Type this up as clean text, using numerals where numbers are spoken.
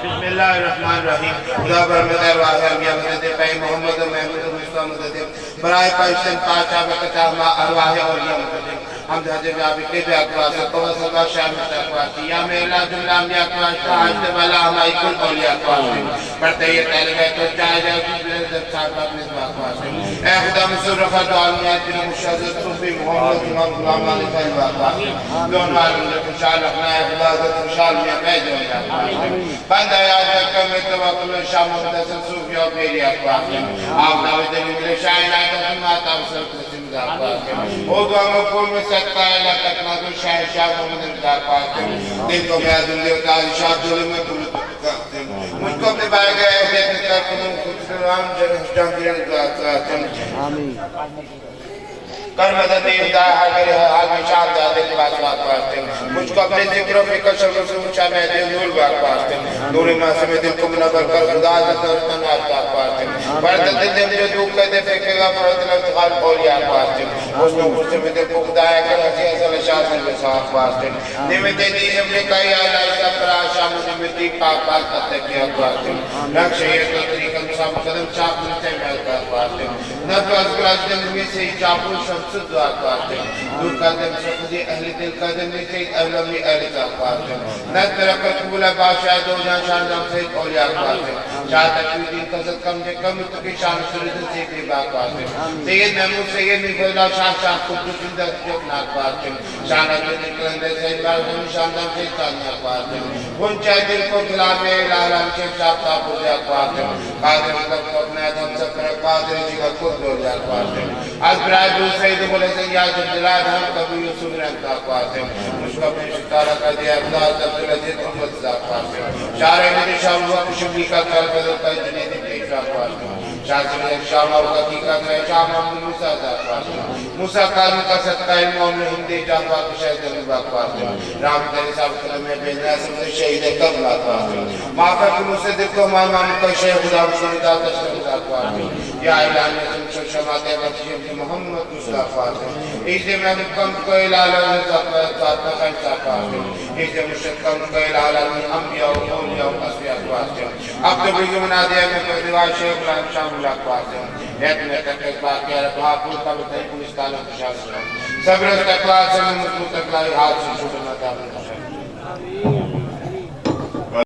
بسم اللہ الرحمن الرحیم خدا برمت ارواح امیہ مدد پہ محمد و محمد و مصطفیٰ مدد برائے پاشتن پاشا بکتا ما ارواح اولیاء مدد حمد حضر جابی کے بے اقواس قوة صدا شاہ مستقواس یا میلا جملہ امیہ اقواس حاجت والا ہمائی کل اولیاء اقواس بڑھتے یہ طالب ہے تو چاہے جائے کچھ لذب صاحب اپنے اقواس اے خدا مصر رفت دعالمیت بن مشہد صوفی محمد امام غلام علی صاحب اقواس دون معلوم نے خوشحال رکھنا ہے خدا حضرت خوشحال میں بیجو ہے بندہ یاد رکھا میں توقل شاہ محمد صوفی اور میری اقواس آپ دعوت دلی ملے شاہین آئے تو سنمات آپ سرکت او دعا مقبول میں صدقہ اللہ تکنا تو شاہ محمد انتظار پاتے ہیں دل کو میں عدلی و تعالی شاہ دلی میں کل کرتے ہیں مجھ کو اپنے بائے گئے دیکھنے کا کنوں خود سلام جان دیرن دعا کرتے ہیں آمین کر مدد افتاح حاضر حاضر شاہ دادے کے بعد بات پاستے ہیں مجھ کو اپنے ذکر و فکر شرک سے اونچا میں دل نور بات پاستے ہیں نور معصوم دل کو منور کر خدا عزت اور تنہات بات پاستے ہیں برد دل دل جو دھوپ کہتے فکر گا فرد دل افتخار اولیاء پاستے ہیں اس میں خود سے میں دل کو خدایا کر حسی اصل شاہ سے بساق پاستے ہیں نمت دین امریکہ یا لائسہ پر آشا مجمدی پاک پاک تتکیہ پاستے ہیں رکھ شہیر تو طریقہ مسام قدم چاپ ملتے میں اتکار پاستے ہیں نظر ازگر از دل میں سے چاپو شمس دعا پاستے ہیں دور قدم شخصی اہل دل قدم میں سے اہلمی اہل چاپ پاستے ہیں نظر رکت قبولہ بادشاہ دو جان شاندام سے اولیاء پاستے ہیں شاہ تکوی دین قصد کم جے کم تو کی شان سردن سے بھی باق پاستے ہیں سید محمود سید مفضلہ شاہ قدس اندر جبنات پاستے ہیں شاہ نبی نکلندے سید بارزم شاندام سے تانیہ پاستے ہیں ان چاہ دل کو خلاف میں الہرام کے شاہ صاحب اولیاء پاستے ہیں قادر مطلب کو اپنے ادھم سکر قادر جیگہ خود اولیاء پاستے ہیں از برائے دوسرے دو بولے سے یا جب دلاد ہم کبھی یوسف رنگتا پاستے ہیں مجھ کو اپنے شکارہ کا دیا اقداز عبدالعزیز محمد صاحب پاستے ہیں شاہ رحمت شاہ وقت شبلی کا کل بدل کا جنید پیشوا پاستے ہیں شاہ سلیت شاہ موقع کی کا کہے شاہ محمد موسیٰ صاحب پاستے ہیں موسیٰ قانون کا صدقہ علم و ہندی جانبا کے شہد دلباق پاستے ہیں رام تری صاحب کلم میں بین ناسم سے شہید قبلات پاستے ہیں معافہ کنو سے دل کو مامان کا شیخ خدا مصنیدہ تشکر پاستے ہیں یا اعلان سمشو شمات بخشیم محمد مصطفیٰ ایسے میں کم کو الالہ ساتنا خیمسہ پاستے ہیں ایسے مشکل کم کو الالہ انبیاء و اولیاء و اصفیاء پاستے ہیں اب تو بھی منا دیا میں کوئی دیوار شیخ رحم شاہ ملاک پاستے ہیں ایک میں تک اس بات کیا رہا بھاپور کا بتائی پولیس تعلق شاہ صبر اس تقوی سے میں مطلوب تقلائی حال سے شکر نہ تابل